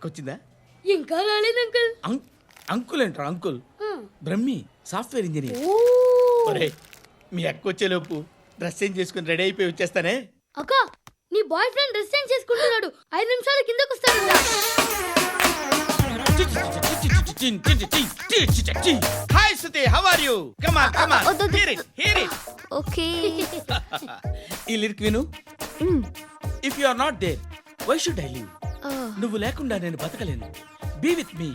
వచ్చిందా? ఇంకా రాలేదు అంకుల్. అంకుల్ ఏంట్రా అంకుల్? Brahmi software engineer. ఒరేయ్, మీ అక్క వచ్చేలోపు డ్రెస్ చేంజ్ చేసుకుని రెడీ అయిపోయి వచ్చేస్తానే. అక్క, నీ బాయ్ ఫ్రెండ్ డ్రెస్ చేంజ్ చేసుకుంటున్నాడు. 5 నిమిషాలు కిందకు వస్తాడు. Hi Suthi, how are you? Come on come on, hear it. Okay. ఈ లిరిక్ విను. If you are not there, why should I live? నువ్వు లేకుండా నేను బతకలేను. Be with me,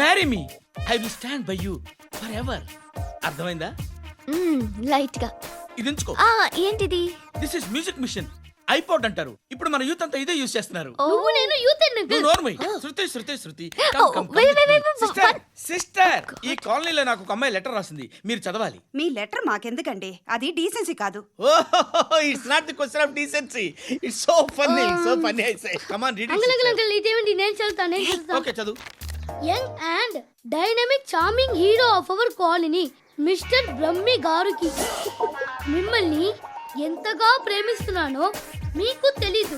marry me, I will stand by you forever. అర్థమైందా? Light గా. ఇది ఉంచుకో. ఏంటిది? This is music machine, iPod అంటారు. ఇప్పుడు మన యూత్ అంతా ఇదే యూస్ చేస్తున్నారు. నువ్వు నేను యూత్ అంకుల్. నోర్మై. శృతి సిస్టర్, ఈ కాలనీలో నాకు ఒక అమ్మాయి లెటర్ రాసింది, మీరు చదవాలి. మీ లెటర్ మాకెందుకండి, అది డీసెన్సీ కాదు. It's not the question of decency, it's so funny I say. Come on, read it. Uncle ఇదేంటి? నేను చదువుతాను. ఓకే, చదువు. Young and dynamic charming hero of our colony mister Brahmi గారికి మిమ్మల్ని ఎంతగా ప్రేమిస్తున్నానో మీకు తెలీదు.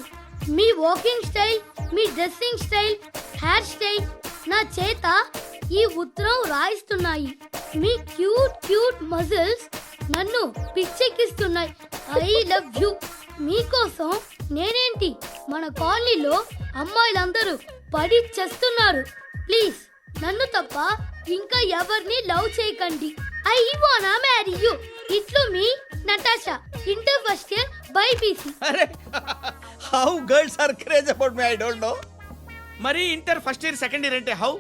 మీ వాకింగ్ స్టైల్, మీ డ్రెస్సింగ్ స్టైల్, హెయిర్ స్టైల్ నా చేత ఈ ఉత్తరం రాయిస్తున్నాయి. మీ క్యూట్ మజిల్స్ నన్ను పిచ్చెక్కిస్తున్నాయి. I love you. మీకోసం నేనేంటి, మన కాలనీలో అమ్మాయిలందరూ పడి చేస్తున్నారు. ప్లీజ్ నన్ను తప్ప ఇంకా ఎవరిని లవ్ చేయకండి. ఐ వానా మ్యారీ యూ. ఇట్లు మీ Natasha, inter first year BiPC. అరే, how girls are craze about me, I don't know. మరి inter first year second year అంటే how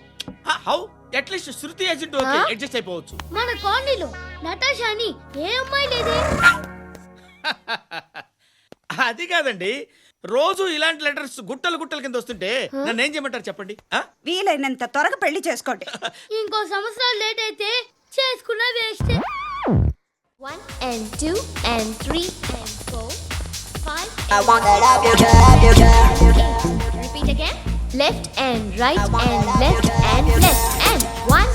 at least Shruti agent okay, adjust అయిపోవచ్చు. మన కాలనీలో నటాషా అని ఏ అమ్మాయి లేదే. అది కాదండి, రోజు ఇలాంటి లెటర్స్ గుట్టలు కింద వస్తుంటే నన్ను ఏం చేయమంటారు చెప్పండి? వీలైనంత త్వరగా పెళ్లి చేసుకోండి. ఇంకో సంవత్సరాలు లేట్ అయితే చేసుకున్న waste. 1 and 2 and 3 and 4 5 I wanna love you, love you. Repeat again. Left and right and left and left and 1